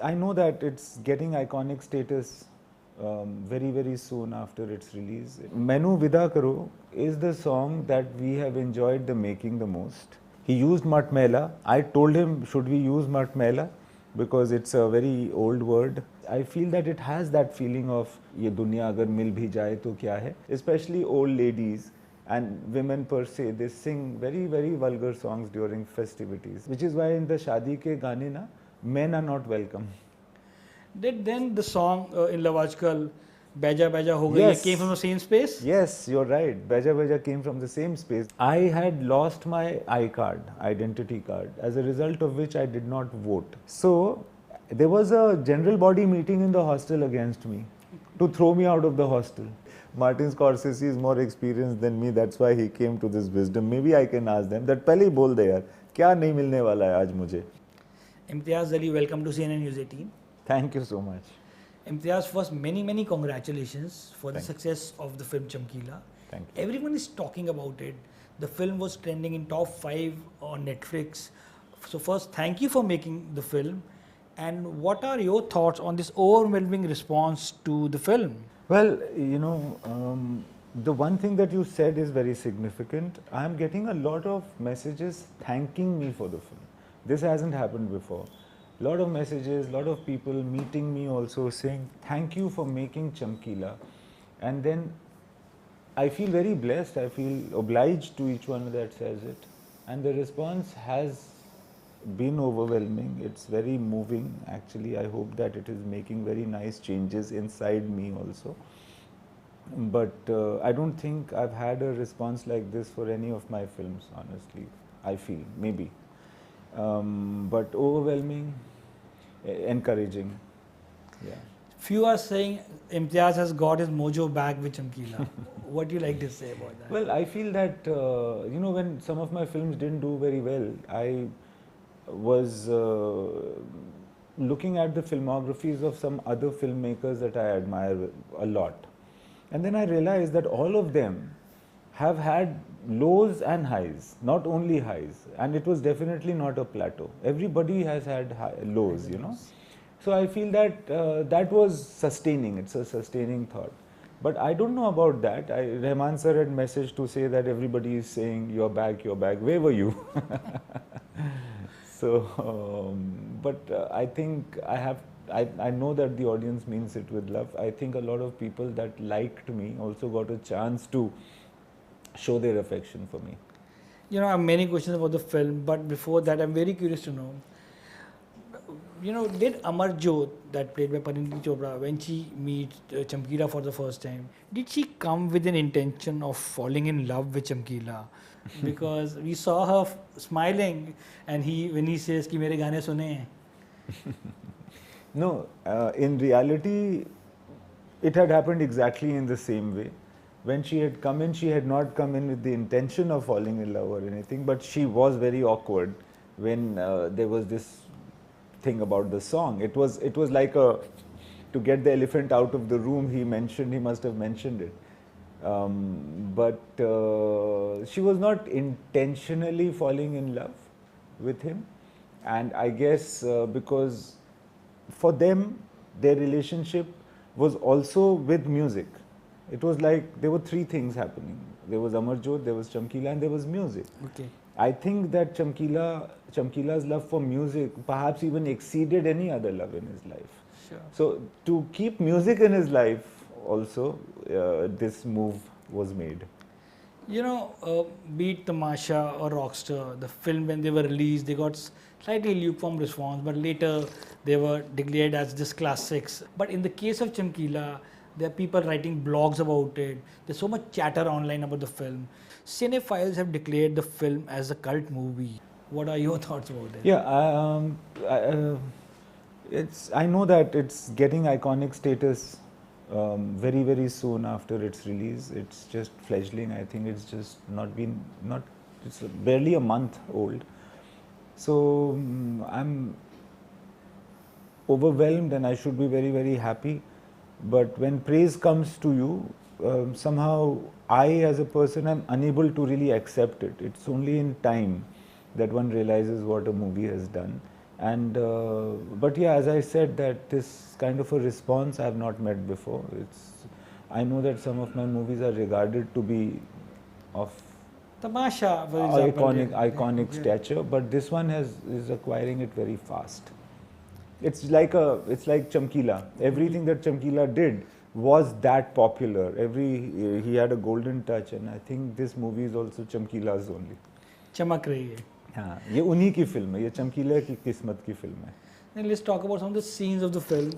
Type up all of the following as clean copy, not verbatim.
I know that it's getting iconic status very, very soon after its release. Mainu Vida Karo is the song that we have enjoyed the making the most. He used Matmela. I told him, should we use Matmela? Because it's a very old word. I feel that it has that feeling of ये दुनिया अगर मिल भी जाए तो क्या है? Especially old ladies and women per se, they sing very, very vulgar songs during festivities, which is why in the शादी के गाने ना men are not welcome. Did then the song in Love Aaj Kal, Beja Beja Ho Gayi, Yes. came from the same space? Yes, you're right. Beja Beja came from the same space. I had lost my identity card, as a result of which I did not vote. So there was a general body meeting in the hostel against me to throw me out of the hostel. Martin Scorsese is more experienced than me, that's why he came to this wisdom. Maybe I can ask them that पहले ही बोल दे यार क्या नहीं मिलने वाला है आज मुझे. Imtiaz Ali, welcome to CNN News 18. Thank you so much. Imtiaz, first many congratulations for the Thank you. success of the film Chamkila. Thank you. Everyone is talking about it. The film was trending in top 5 on Netflix. So first, thank you for making the film. And what are your thoughts on this overwhelming response to the film? Well, you know, the one thing that you said is very significant. I'm getting a lot of messages thanking me for the film. This hasn't happened before. A lot of messages, a lot of people meeting me also saying, thank you for making Chamkila. And then I feel very blessed, I feel obliged to each one that says it. And the response has been overwhelming. It's very moving actually. I hope that it is making very nice changes inside me also. But I don't think I've had a response like this for any of my films, honestly. I feel, maybe. But overwhelming, encouraging. Yeah. Few are saying Imtiaz has got his mojo back with Chamkila. What do you like to say about that? Well, I feel that, you know, when some of my films didn't do very well, I was looking at the filmographies of some other filmmakers that I admire a lot. And then I realized that all of them have had lows and highs, not only highs. And it was definitely not a plateau. Everybody has had lows, you know. So I feel that that was sustaining. It's a sustaining thought. But I don't know about that. Rahman sir had messaged to say that everybody is saying, you're back, you're back. Where were you? So, I think I know that the audience means it with love. I think a lot of people that liked me also got a chance to show their affection for me. You know, I have many questions about the film, but before that, I'm very curious to know, you know, did Amarjot, that played by Pariniti Chopra, when she meets Chamkila for the first time, did she come with an intention of falling in love with Chamkila? Because we saw her smiling, and when he says कि मेरे गाने सुने हैं. No, in reality, it had happened exactly in the same way. When she had come in, she had not come in with the intention of falling in love or anything, but she was very awkward when there was this thing about the song. It was like to get the elephant out of the room. He must have mentioned it. But she was not intentionally falling in love with him. And I guess because for them, their relationship was also with music. It was like there were 3 things happening. There was Amarjot, there was Chamkila, and there was music. Okay. I think that Chamkila's love for music perhaps even exceeded any other love in his life. Sure. So to keep music in his life also, this move was made. You know, be it Tamasha or Rockstar, the film when they were released, they got slightly lukewarm response, but later they were declared as just classics. But in the case of Chamkila, there are people writing blogs about it. There's so much chatter online about the film. Cinephiles have declared the film as a cult movie. What are your thoughts about it? Yeah, I know that it's getting iconic status very, very soon after its release. It's just fledgling. I think it's just it's barely a month old. So I'm overwhelmed and I should be very, very happy. But when praise comes to you, somehow I as a person am unable to really accept it. It's only in time that one realizes what a movie has done. And but yeah, as I said, that this kind of a response I have not met before. I know that some of my movies are regarded to be of Tamasha, for example. iconic stature, but this one is acquiring it very fast. It's like Chamkila. Everything that Chamkila did was that popular. He had a golden touch, and I think this movie is also Chamkila's only. चमक रही है. हाँ, ये उन्हीं की film है, ये चमकीला की किस्मत की फिल्म है. Then let's talk about some of the scenes of the film.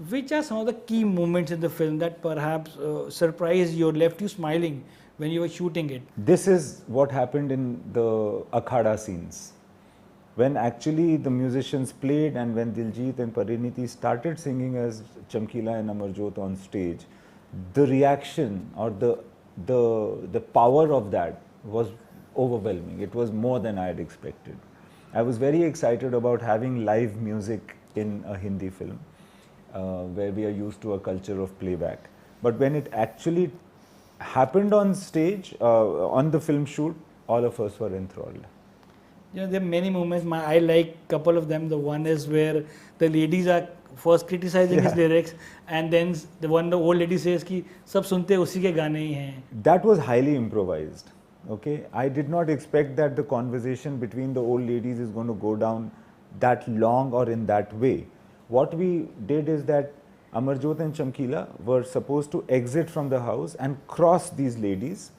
Which are some of the key moments in the film that perhaps surprised you or left you smiling when you were shooting it? This is what happened in the Akhada scenes. When actually the musicians played and when Diljit and Pariniti started singing as Chamkila and Amarjot on stage, the reaction or the power of that was overwhelming. It was more than I had expected. I was very excited about having live music in a Hindi film, where we are used to a culture of playback. But when it actually happened on stage, on the film shoot, all of us were enthralled. You know, there are many moments. I like couple of them. The one is where the ladies are first criticizing his lyrics, and then the old lady says कि सब सुनते उसी के गाने ही हैं. That was highly improvised. Okay, I did not expect that the conversation between the old ladies is going to go down that long or in that way. What we did is that Amarjot and Chamkila were supposed to exit from the house and cross these ladies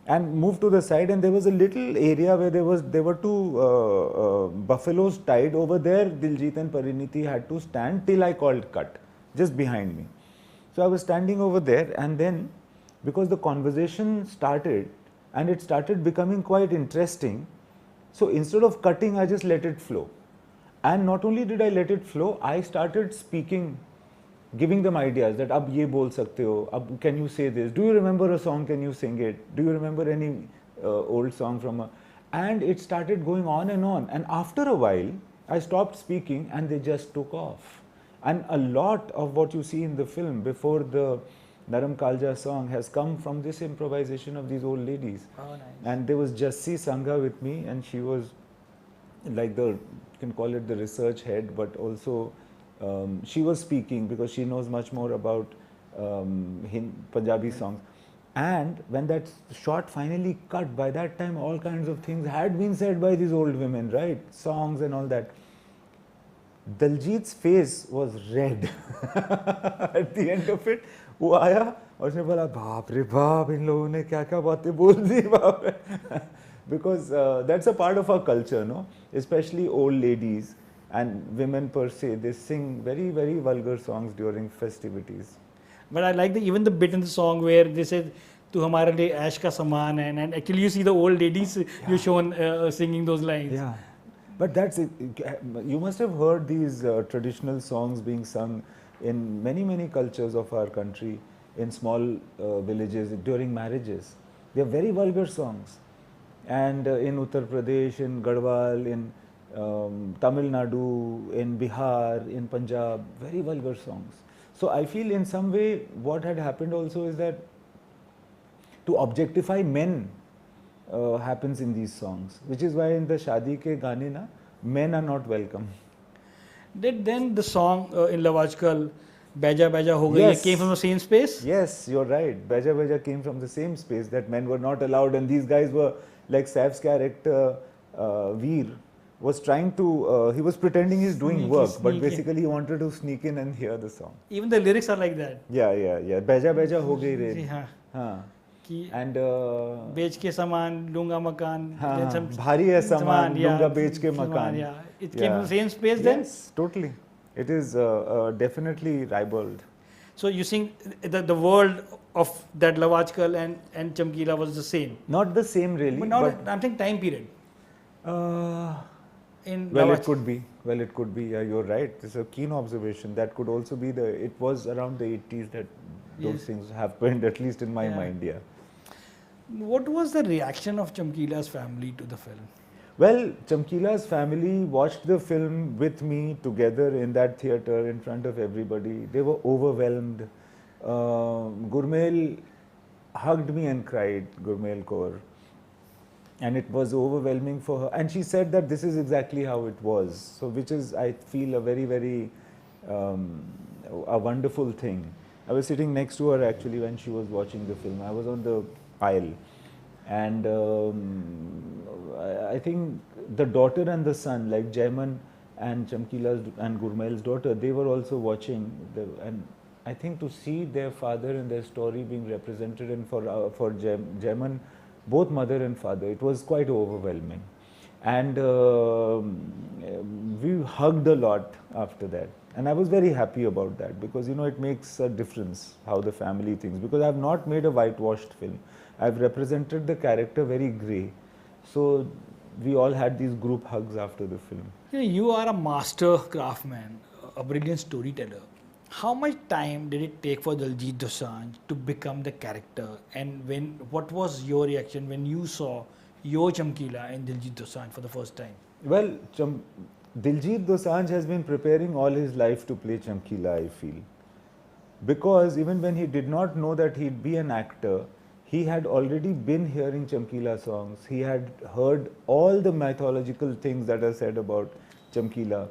and move to the side, and there was a little area where there were two buffaloes tied over there. Diljit and Pariniti had to stand till I called cut, just behind me. So I was standing over there, and then because the conversation started and it started becoming quite interesting, so instead of cutting, I just let it flow. And not only did I let it flow, I started speaking, giving them ideas that ab ye bol sakte ho, ab can you say this, do you remember a song, can you sing it, do you remember any old song from a, and it started going on, and after a while I stopped speaking and they just took off. And a lot of what you see in the film before the Naram Kalja song has come from this improvisation of these old ladies. Oh, nice. And there was Jassi Sangha with me, and she was like you can call it the research head, but also she was speaking because she knows much more about Punjabi songs. And when that shot finally cut, by that time all kinds of things had been said by these old women, right? Songs and all that. Diljit's face was red at the end of it. वो आया और उसने बोला बाप रे बाप इन लोगों ने क्या क्या बातें बोल दी बाप रे. Because that's a part of our culture, no? Especially old ladies and women per se, they sing very, very vulgar songs during festivities. But I like even the bit in the song where they said, "Tu hamare liye ash ka saman," and actually you see the old ladies you shown singing those lines. Yeah, but that's it. You must have heard these traditional songs being sung in many, many cultures of our country, in small villages during marriages. They are very vulgar songs. And in Uttar Pradesh, in Garhwal, in Tamil Nadu, in Bihar, in Punjab, very vulgar songs. So I feel in some way what had happened also is that to objectify men happens in these songs, which is why in the Shadi ke gaane na, men are not welcome. Did then the song in Love Aaj Kal, Baja Baja Ho Gayi, Yes. came from the same space? Yes, you're right. Baja Baja came from the same space, that men were not allowed, and these guys were like Saif's character, Veer, was trying to, he was pretending he's doing work, but basically he wanted to sneak in and hear the song. Even the lyrics are like that. Yeah. Baja Baja Ho Gayi ji Re. हाँ. हाँ. कि And बेच के सामान लूंगा मकान. हाँ, then some भारी है सामान yeah, लूंगा बेच के saman, मकान. yeah. It came from the same space then? Yes, totally. It is definitely ribald. So you think the world of that Love Aaj Kal and Chamkila was the same? Not the same really. But not, I'm saying time period. In Well, Love it Aaj- could be. Well, it could be. Yeah, you're right. It's a keen observation. That could also be it was around the 80s that those Yes. things happened, at least in my Yeah. mind, yeah. What was the reaction of Chamkila's family to the film? Well, Chamkila's family watched the film with me together in that theatre in front of everybody. They were overwhelmed. Gurmail hugged me and cried, Gurmail Kaur. and it was overwhelming for her. And she said that this is exactly how it was. So, which is, I feel, a very, very a wonderful thing. I was sitting next to her actually when she was watching the film. I was on the aisle, and I think the daughter and the son, like Jaiman and Chamkila's and Gurmail's daughter, they were also watching. And I think to see their father and their story being represented, and for Jaiman, both mother and father, it was quite overwhelming. And we hugged a lot after that. And I was very happy about that, because, you know, it makes a difference how the family thinks. Because I've not made a whitewashed film. I've represented the character very grey. So we all had these group hugs after the film. You know, you are a master craftsman, a brilliant storyteller. How much time did it take for Diljit Dosanjh to become the character? And what was your reaction when you saw your Chamkila in Diljit Dosanjh for the first time? Well, Diljit Dosanjh has been preparing all his life to play Chamkila, I feel. Because even when he did not know that he'd be an actor, he had already been hearing Chamkila songs. He had heard all the mythological things that are said about Chamkila.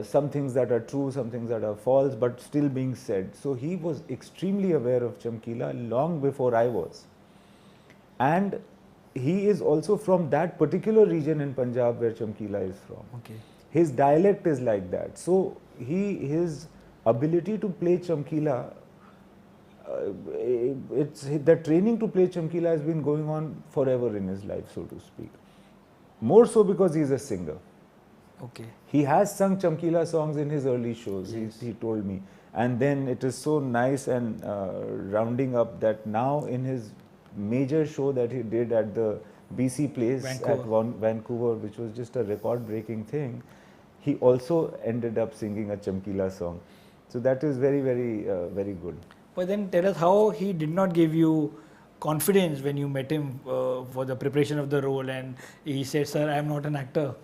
Some things that are true, some things that are false, but still being said. So he was extremely aware of Chamkila long before I was. And he is also from that particular region in Punjab where Chamkila is from. Okay. His dialect is like that. So his ability to play Chamkila, the training to play Chamkila has been going on forever in his life, so to speak. More so because he is a singer. Okay. He has sung Chamkila songs in his early shows, Yes. he told me. And then it is so nice and rounding up that now in his major show that he did at the BC Place at Vancouver, which was just a record-breaking thing, he also ended up singing a Chamkila song. So that is very, very, very good. But then tell us how he did not give you confidence when you met him for the preparation of the role, and he said, "Sir, I am not an actor."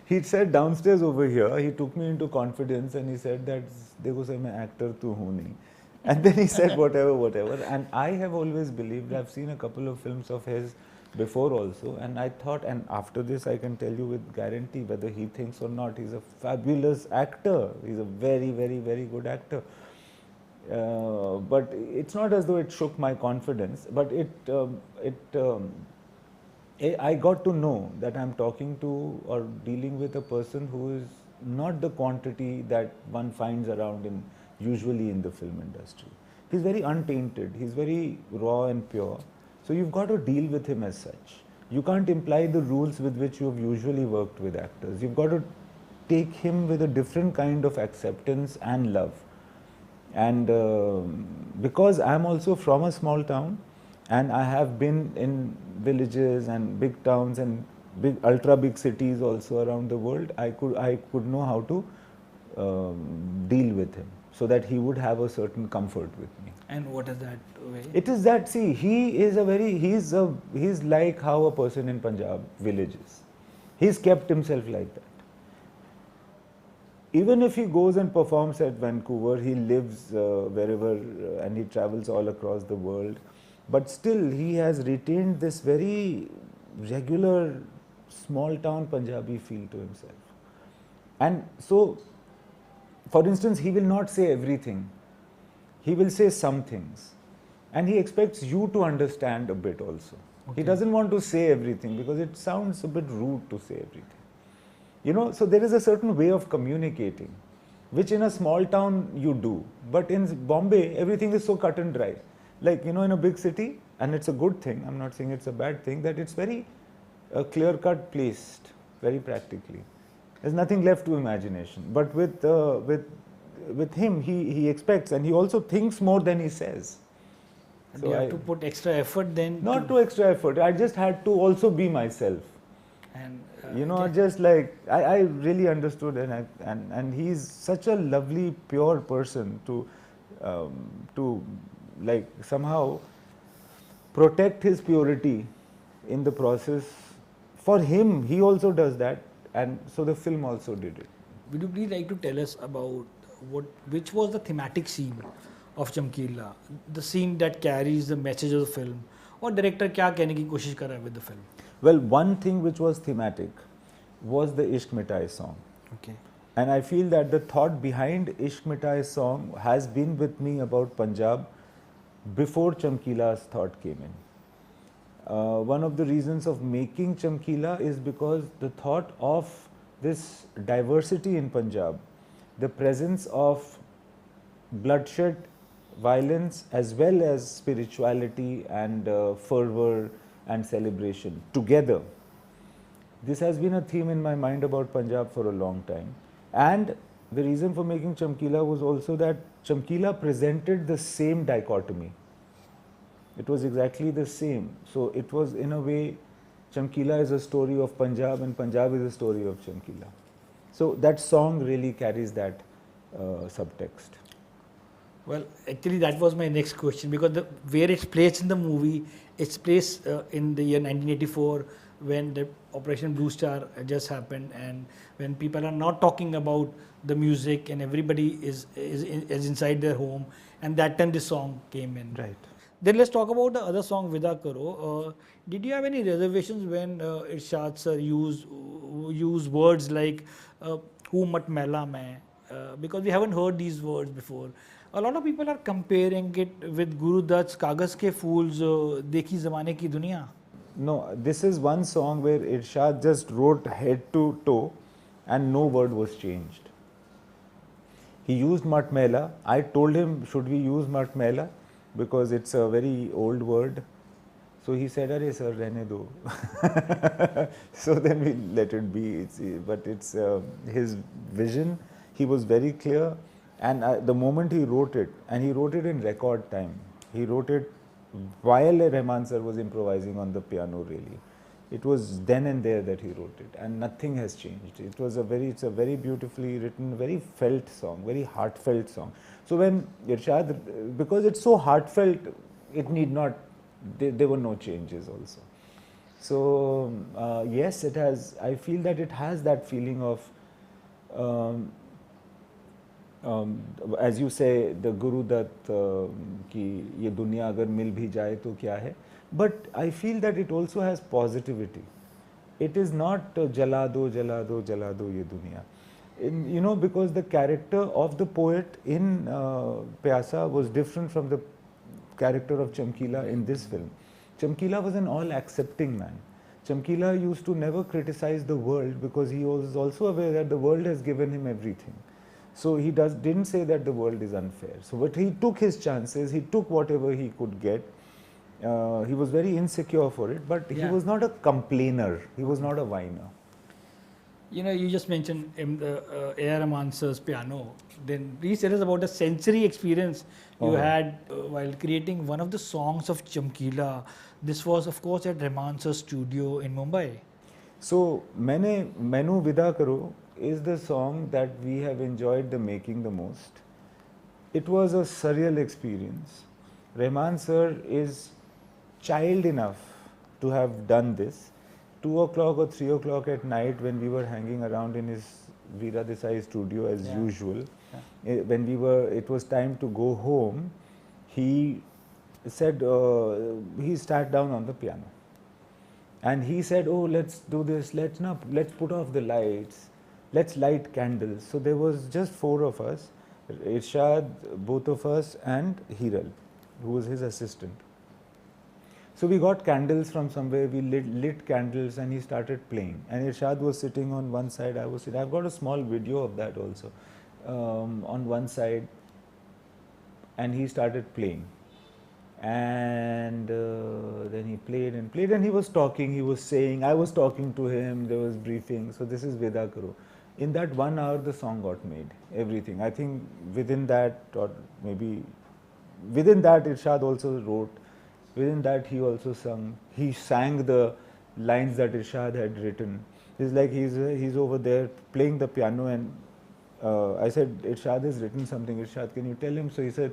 He said downstairs over here, he took me into confidence and he said that, "Dekho sir, main actor to hu nahi." And then he said whatever. And I have always believed, I've seen a couple of films of his before also, and I thought, and after this I can tell you with guarantee, whether he thinks or not, he's a fabulous actor. He's a very, very, very good actor. But it's not as though it shook my confidence, but I got to know that I'm talking to or dealing with a person who is not the quantity that one finds around usually in the film industry. He's very untainted, he's very raw and pure. So you've got to deal with him as such. You can't imply the rules with which you've usually worked with actors. You've got to take him with a different kind of acceptance and love. And because I'm also from a small town, and I have been in villages and big towns and ultra big cities also around the world, I could know how to deal with him, so that he would have a certain comfort with me. And what is that way? It is that, see, he's like how a person in Punjab village is. He's kept himself like that. Even if he goes and performs at Vancouver, he lives wherever and he travels all across the world. But still, he has retained this very regular, small town Punjabi feel to himself. And so, for instance, he will not say everything. He will say some things. And he expects you to understand a bit also. Okay. He doesn't want to say everything because it sounds a bit rude to say everything. You know, so there is a certain way of communicating, which in a small town you do. But in Bombay, everything is so cut and dry. Like, you know, in a big city, and it's a good thing, I'm not saying it's a bad thing, that it's very clear-cut placed, very practically. There's nothing left to imagination. But with him, he expects, and he also thinks more than he says. And so you have to put extra effort then? Not too extra effort. I just had to also be myself. And you know, just like, I really understood, and he's such a lovely, pure person to like somehow protect his purity in the process. For him, he also does that, and so the film also did it. Would you please like to tell us about which was the thematic scene of Chamkila, the scene that carries the message of the film, और director क्या कहने की कोशिश कर रहा है with the film? Well, one thing which was thematic was the Ishq Mitaye song. Okay. And I feel that the thought behind Ishq Mitaye song has been with me about Punjab before Chamkila's thought came in. One of the reasons of making Chamkila is because the thought of this diversity in Punjab, the presence of bloodshed, violence, as well as spirituality and fervor and celebration together. This has been a theme in my mind about Punjab for a long time. And the reason for making Chamkila was also that Chamkila presented the same dichotomy. It was exactly the same. So it was, in a way, Chamkila is a story of Punjab and Punjab is a story of Chamkila. So that song really carries that subtext. Well, actually, that was my next question, because where it's placed in the movie, it's placed in the year 1984, when the Operation Blue Star just happened, and when people are not talking about the music and everybody is inside their home, and that time this song came in. Right. Then let's talk about the other song, Vida Karo. Did you have any reservations when Irshad sir used words like "Hu mat mela main"? Because we haven't heard these words before. A lot of people are comparing it with Guru Dutt's "Kagaz ke Fools," "Dekhi Zamane ki Duniya." No, this is one song where Irshad just wrote head to toe and no word was changed. He used Mat Mela. I told him, should we use Mat Mela? Because it's a very old word. So he said, "Arey sir, rehne do." So then we let it be. But it's his vision. He was very clear. And the moment he wrote it, and he wrote it in record time, he wrote it while Rahman sir was improvising on the piano, really. It was then and there that he wrote it, and nothing has changed. It's a very beautifully written, very felt song, very heartfelt song. So when Irshad, because it's so heartfelt, it need not, there were no changes also. So yes, it has, I feel that it has that feeling of, as you say, the Guru Dutt ki ye dunya agar mil bhi jaye to kya hai, but I feel that it also has positivity. It is not jala do ye dunya. You know, because the character of the poet in Pyasa was different from the character of Chamkila in this film. Chamkila was an all-accepting man. Chamkila used to never criticize the world because he was also aware that the world has given him everything. So he didn't say that the world is unfair. So, but he took his chances, he took whatever he could get. He was very insecure for it, but he was not a complainer, he was not a whiner. You know, you just mentioned AR Rahman sir's piano. Then please tell us about the sensory experience you had while creating one of the songs of Chamkila. This was, of course, at Rahman sir's studio in Mumbai. So, Mainu Vida Karo is the song that we have enjoyed the making the most. It was a surreal experience. Rahman sir is child enough to have done this. 2 o'clock or 3 o'clock at night, when we were hanging around in his Veera Desai studio as usual, when it was time to go home, he said, he sat down on the piano. And he said, "Oh, let's do this, let's put off the lights. Let's light candles." So there was just 4 of us, Irshad, both of us, and Hiral, who was his assistant. So we got candles from somewhere, we lit candles, and he started playing. And Irshad was sitting on one side, I was sitting. I've got a small video of that also, on one side, and he started playing. And then he played and played, and he was talking, he was saying, I was talking to him, there was briefing. So this is Vida Karo. In that 1 hour, the song got made, everything. I think within that, or maybe within that, Irshad also wrote. Within that, he also sung. He sang the lines that Irshad had written. It's like he's over there playing the piano, and I said, "Irshad has written something. Irshad, can you tell him?" So he said,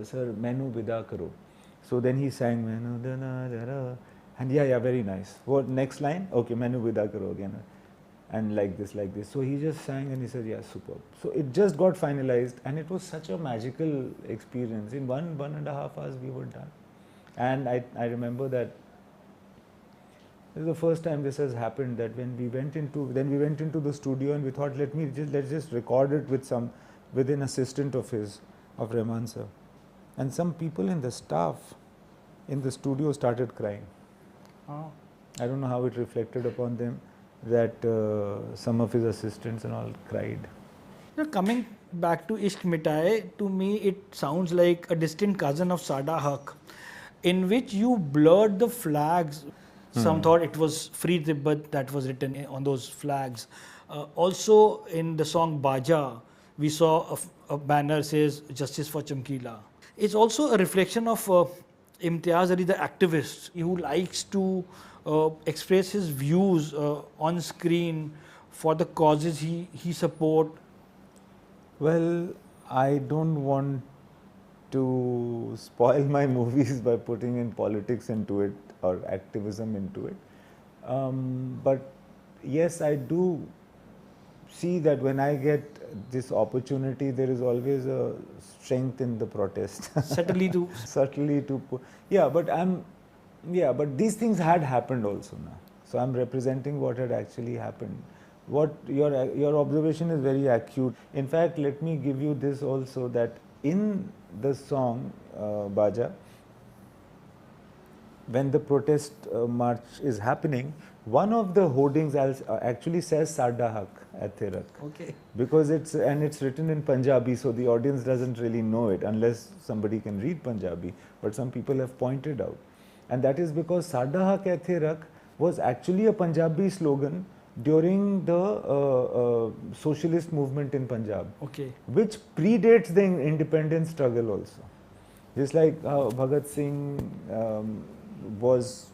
"Sir, Mainu Vida Karo." So then he sang, Mainu Vida, and very nice. What next line? Okay, Mainu Vida Karo again. And like this. So he just sang and he said, "Yeah, superb." So it just got finalized, and it was such a magical experience. In 1.5 hours we were done. And I remember that this is the first time this has happened, that when we went into the studio and we thought, let's just record it with an assistant of his, of Rahman sir. And some people in the staff in the studio started crying. Oh. I don't know how it reflected upon them that some of his assistants and all cried. Coming back to Ishq Mitaye, to me it sounds like a distant cousin of Sada Haq, in which you blurred the flags. Some thought it was Free Tibet that was written on those flags. Also in the song Baja, we saw a banner says Justice for Chamkila. It's also a reflection of Imtiaz Ali, the activist, who likes to express his views on screen for the causes he support. Well, I don't want to spoil my movies by putting in politics into it or activism into it. But yes, I do see that when I get this opportunity, there is always a strength in the protest. Subtly to but these things had happened also now. So I'm representing what had actually happened. What your observation is very acute. In fact, let me give you this also, that in the song Baja, when the protest march is happening, one of the hoardings actually says Sada Haq Athirak. Okay. Because it's written in Punjabi, so the audience doesn't really know it unless somebody can read Punjabi. But some people have pointed out, and that is because Sada Haq Athirak was actually a Punjabi slogan during the socialist movement in Punjab, Okay. which predates the independence struggle also. Just like how Bhagat Singh was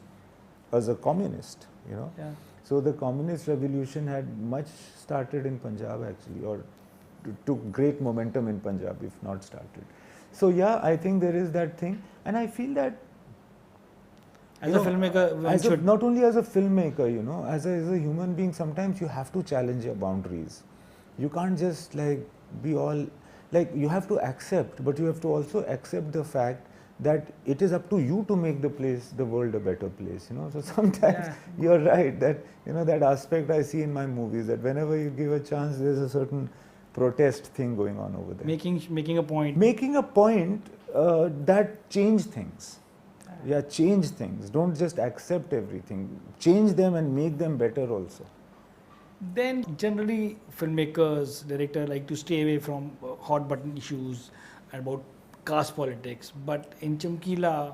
as a communist, you know. Yeah. So the communist revolution had much started in Punjab actually, or took great momentum in Punjab, if not started. So yeah, I think there is that thing, and I feel that As a filmmaker, not only as a filmmaker, you know, as a human being, sometimes you have to challenge your boundaries. You can't just like be all, like you have to accept, but you have to also accept the fact that it is up to you to make the world a better place, you know. So sometimes you're right that, you know, that aspect I see in my movies, that whenever you give a chance, there's a certain protest thing going on over there. making a point. Making a point that change things. Yeah, change things. Don't just accept everything. Change them and make them better also. Then generally filmmakers, directors like to stay away from hot button issues and about caste politics. But in Chamkila,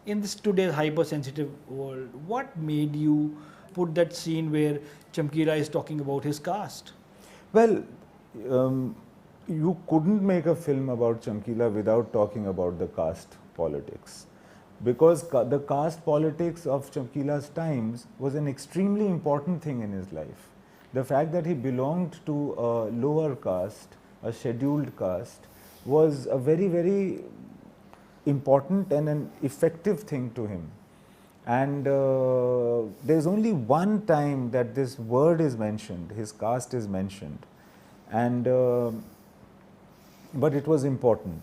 in this today's hypersensitive world, what made you put that scene where Chamkila is talking about his caste? Well, you couldn't make a film about Chamkila without talking about the caste politics. Because the caste politics of Chamkila's times was an extremely important thing in his life. The fact that he belonged to a lower caste, a scheduled caste, was a very, very important and an effective thing to him. And there's only one time that this word is mentioned, his caste is mentioned, and but it was important.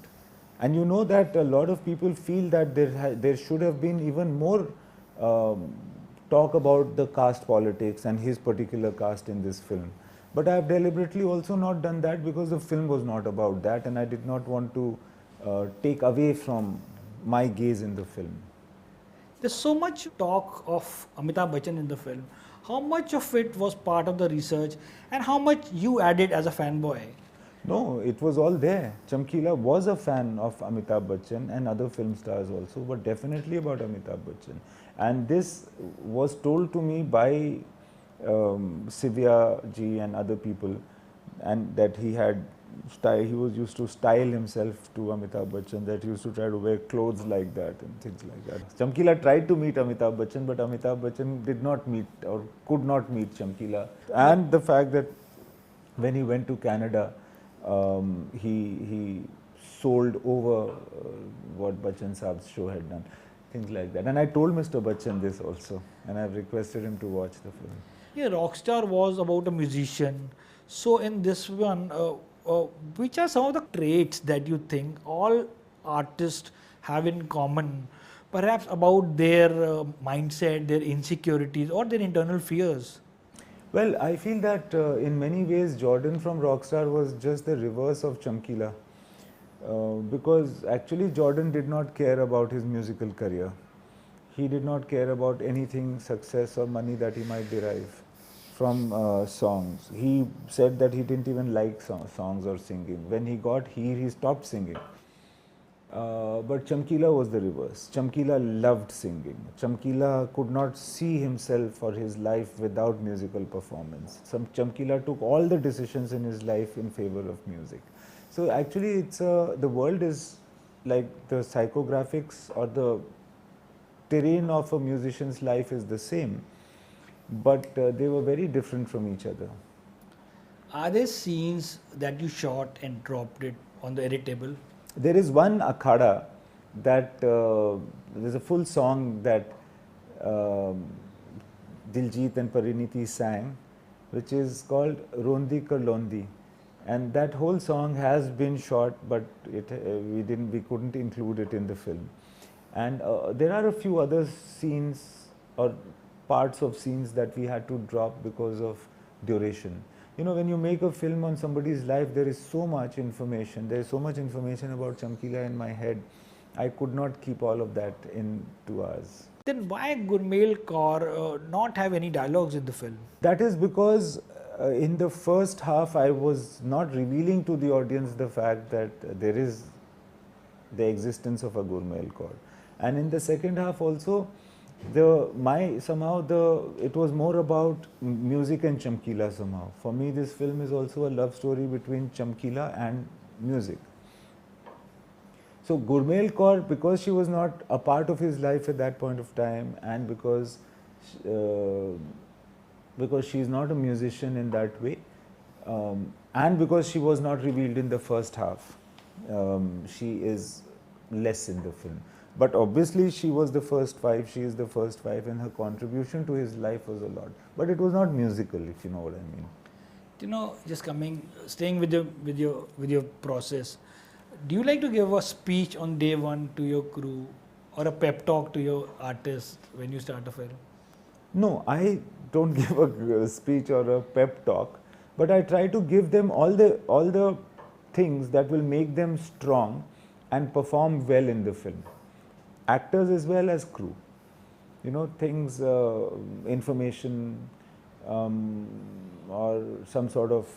And you know that a lot of people feel that there should have been even more talk about the caste politics and his particular caste in this film. But I have deliberately also not done that, because the film was not about that, and I did not want to take away from my gaze in the film. There's so much talk of Amitabh Bachchan in the film. How much of it was part of the research, and how much you added as a fanboy? No, it was all there. Chamkila was a fan of Amitabh Bachchan and other film stars also, but definitely about Amitabh Bachchan. And this was told to me by Sivya ji and other people, and that he was used to style himself to Amitabh Bachchan, that he used to try to wear clothes like that and things like that. Chamkila tried to meet Amitabh Bachchan, but Amitabh Bachchan did not meet or could not meet Chamkila. And the fact that when he went to Canada, he sold over what Bachchan Saab's show had done, things like that. And I told Mr. Bachchan this also, and I've requested him to watch the film. Yeah, Rockstar was about a musician. So in this one, which are some of the traits that you think all artists have in common perhaps about their mindset, their insecurities, or their internal fears? Well, I feel that in many ways Jordan from Rockstar was just the reverse of Chamkila. Because actually Jordan did not care about his musical career. He did not care about anything, success or money that he might derive from songs. He said that he didn't even like songs or singing. When he got here, he stopped singing. But Chamkila was the reverse. Chamkila loved singing. Chamkila could not see himself or his life without musical performance. Chamkila took all the decisions in his life in favor of music. So actually, the world is like the psychographics or the terrain of a musician's life is the same, but they were very different from each other. Are there scenes that you shot and dropped it on the edit table? There is one akhada that there's a full song that Diljit and Pariniti sang, which is called Rondi Ka Londi, and that whole song has been shot, but we couldn't include it in the film. And there are a few other scenes or parts of scenes that we had to drop because of duration. You know, when you make a film on somebody's life, there is so much information. There is so much information about Chamkila in my head. I could not keep all of that in 2 hours. Then why Gurmail Kaur not have any dialogues in the film? That is because in the first half, I was not revealing to the audience the fact that there is the existence of a Gurmail Kaur. And in the second half also, it was more about music and Chamkila somehow. For me, this film is also a love story between Chamkila and music. So Gurmail Kaur, because she was not a part of his life at that point of time, and because she is not a musician in that way, and because she was not revealed in the first half, she is less in the film. But obviously she was the first wife, she is the first wife, and her contribution to his life was a lot. But it was not musical, if you know what I mean. You know, just staying with your process, do you like to give a speech on day one to your crew or a pep talk to your artist when you start a film? No, I don't give a speech or a pep talk, but I try to give them all the things that will make them strong and perform well in the film. Actors as well as crew. You know, things, information, or some sort of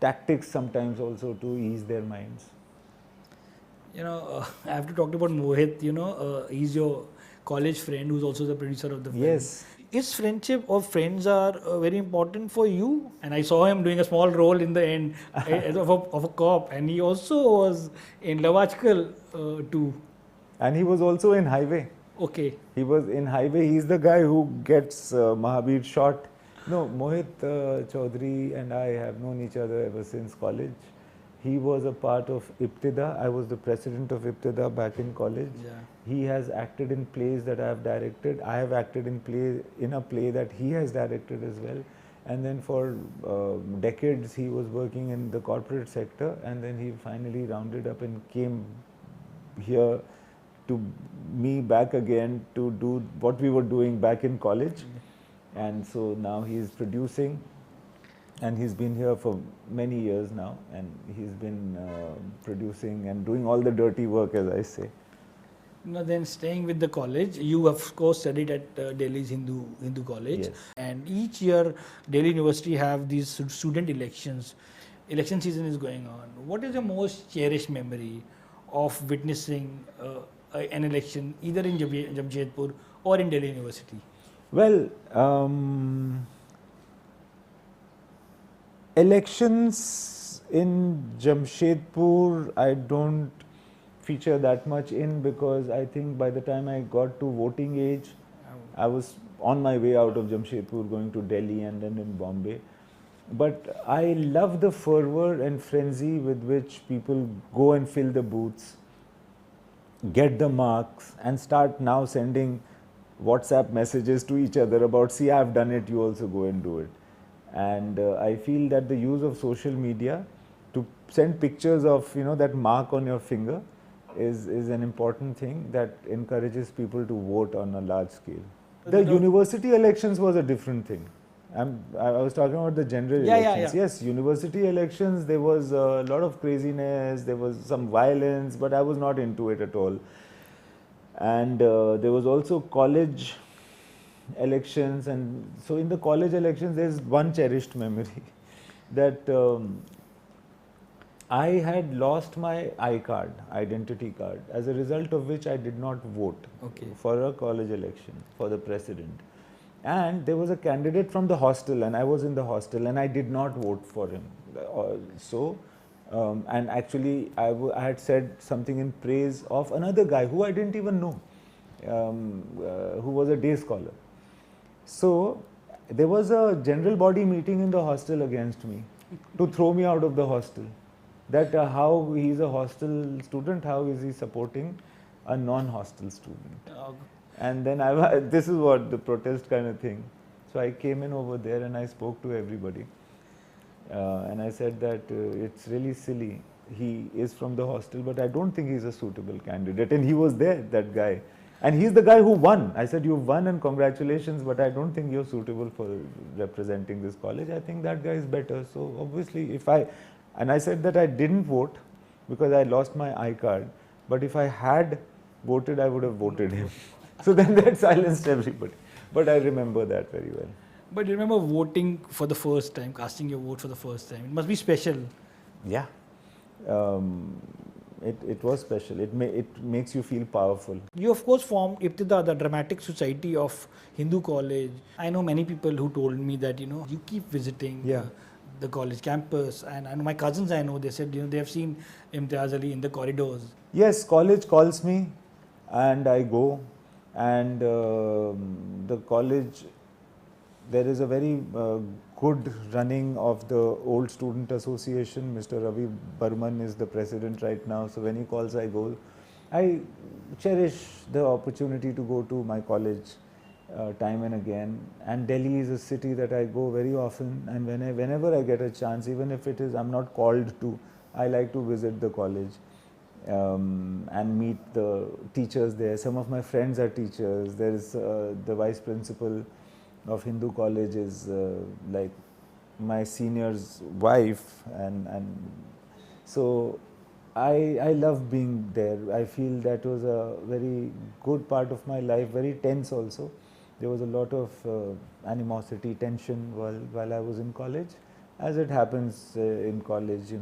tactics sometimes also to ease their minds. You know, I have to talk about Mohit. You know, he's your college friend who's also the producer of the film. Yes. Is friendship or friends are very important for you? And I saw him doing a small role in the end of a cop, and he also was in Love Aaj Kal too. And he was also in Highway. Okay. He was in Highway. He's the guy who gets Mahabir shot. No, Mohit Chaudhary and I have known each other ever since college. He was a part of Ibtida. I was the president of Ibtida back in college. Yeah. He has acted in plays that I have directed. I have acted in a play that he has directed as well. And then for decades he was working in the corporate sector, and then he finally rounded up and came here to me back again to do what we were doing back in college. And so now he is producing, and he's been here for many years now, and he's been producing and doing all the dirty work, as I say. Now then, staying with the college, you of course studied at Delhi's Hindu College. Yes. And each year Delhi University have these student elections. Election season is going on. What is your most cherished memory of witnessing an election either in Jamshedpur or in Delhi University? Well, elections in Jamshedpur I don't feature that much in, because I think by the time I got to voting age, I was on my way out of Jamshedpur going to Delhi and then in Bombay. But I love the fervor and frenzy with which people go and fill the booths, get the marks, and start now sending WhatsApp messages to each other about, see, I've done it, you also go and do it. And I feel that the use of social media to send pictures of, you know, that mark on your finger is an important thing that encourages people to vote on a large scale. So The they don't- university elections was a different thing. I was talking about the general Yeah, elections. yeah. Yes, university elections, there was a lot of craziness, there was some violence, but I was not into it at all. And there was also college elections, and so in the college elections, there's one cherished memory that I had lost my identity card, as a result of which I did not vote Okay. for a college election for the president. And there was a candidate from the hostel, and I was in the hostel, and I did not vote for him. And actually, I had said something in praise of another guy who I didn't even know, who was a day scholar. So there was a general body meeting in the hostel against me to throw me out of the hostel. That how he's a hostel student, how is he supporting a non-hostel student? And then this is what the protest kind of thing. So I came in over there and I spoke to everybody. And I said that it's really silly. He is from the hostel, but I don't think he's a suitable candidate. And he was there, that guy. And he's the guy who won. I said, you won and congratulations, but I don't think you're suitable for representing this college. I think that guy is better. So obviously, and I said that I didn't vote because I lost my iCard. But if I had voted, I would have voted him. So then that silenced everybody. But I remember that very well. But you remember voting for the first time, casting your vote for the first time. It must be special. Yeah. It was special. It makes you feel powerful. You of course formed Ibtida, the dramatic society of Hindu college. I know many people who told me that you keep visiting the college campus, and I know my cousins, they said they have seen Imtiaz Ali in the corridors. Yes, college calls me and I go, and the college, there is a very good running of the old student association. Mr. Ravi Burman is the president right now, so when he calls, I go. I cherish the opportunity to go to my college time and again, and Delhi is a city that I go very often, and whenever I get a chance, even if I'm not called to, I like to visit the college and meet the teachers there. Some of my friends are teachers. There is the vice principal of Hindu college is like my senior's wife, and so I love being there. I feel that was a very good part of my life, very tense also. There was a lot of animosity, tension while I was in college, as it happens in college,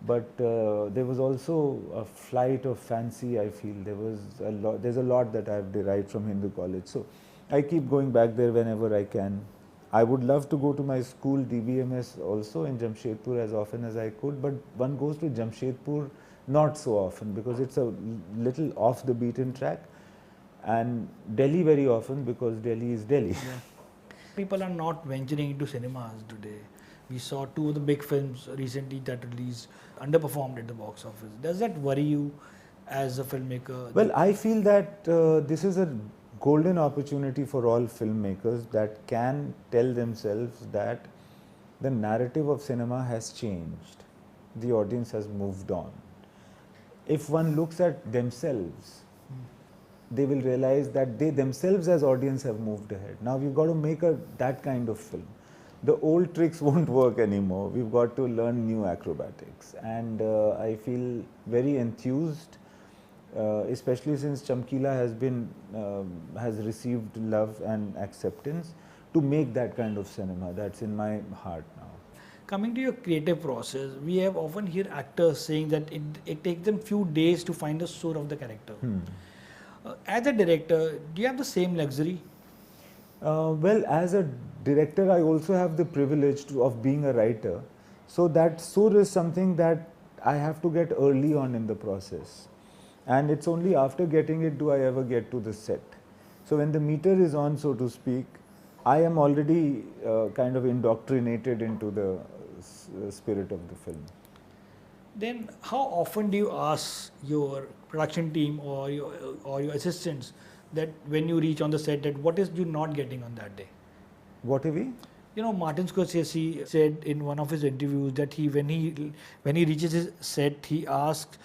But there was also a flight of fancy, I feel. There's a lot that I've derived from Hindu college. So I keep going back there whenever I can. I would love to go to my school DBMS also in Jamshedpur as often as I could, but one goes to Jamshedpur not so often because it's a little off the beaten track, and Delhi very often because Delhi is Delhi. Yeah. People are not venturing into cinemas today. We saw 2 of the big films recently that released underperformed at the box office. Does that worry you as a filmmaker? Well, I feel that this is a golden opportunity for all filmmakers that can tell themselves that the narrative of cinema has changed. The audience has moved on. If one looks at themselves, they will realize that they themselves as audience have moved ahead. Now we've got to make that kind of film. The old tricks won't work anymore. We've got to learn new acrobatics. And I feel very enthused, especially since Chamkila has received love and acceptance, to make that kind of cinema. That's in my heart now. Coming to your creative process, we have often hear actors saying that it takes them few days to find the soul of the character. As a director, do you have the same luxury? Well, as a director, I also have the privilege of being a writer. So that soul is something that I have to get early on in the process. And it's only after getting it do I ever get to the set. So when the meter is on, so to speak, I am already kind of indoctrinated into the spirit of the film. Then how often do you ask your production team or your assistants that when you reach on the set that what is you not getting on that day? What are we? You know, Martin Scorsese said in one of his interviews that when he reaches his set, he asks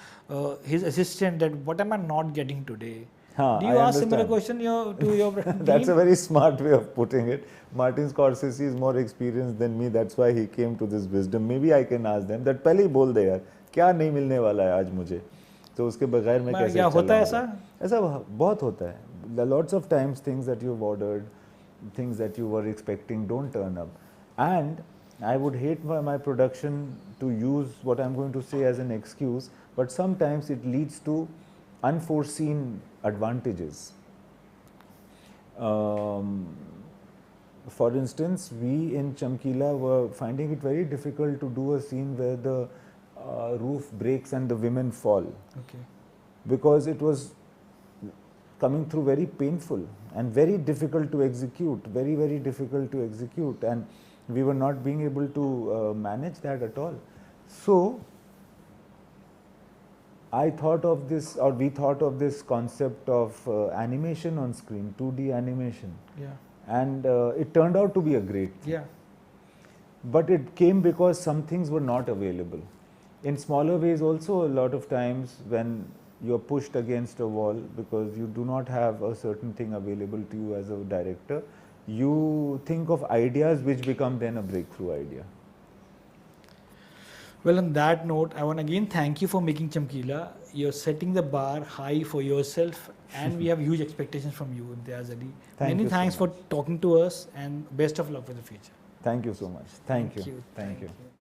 his assistant that what am I not getting today? Do you I ask similar understand. question to your That's team? a very smart way of putting it. Martin Scorsese is more experienced than me. That's why he came to this wisdom. Maybe I can ask them that पहले ही बोल दे यार क्या नहीं मिलने वाला है आज मुझे तो उसके बगैर मैं कैसे क्या होता है चलाऊंगा ऐसा बहुत होता है lots of times things that you've ordered things that you were expecting don't turn up and I would hate my production to use what I'm going to say as an excuse but sometimes it leads to unforeseen advantages. For instance, we in Chamkila were finding it very difficult to do a scene where the roof breaks and the women fall. Okay. Because it was coming through very painful and very difficult to execute, very, very difficult to execute, and we were not being able to manage that at all. So, I thought of this, or we thought of this concept of animation on screen, 2D animation. Yeah. And it turned out to be a great thing. Yeah. But it came because some things were not available. In smaller ways also, a lot of times when you're pushed against a wall because you do not have a certain thing available to you as a director, you think of ideas which become then a breakthrough idea. Well, on that note, I want to again thank you for making Chamkila. You're setting the bar high for yourself, and we have huge expectations from you, Imtiaz Ali. Many thanks for talking to us, and best of luck for the future. Thank you so much. Thank you. Thank you.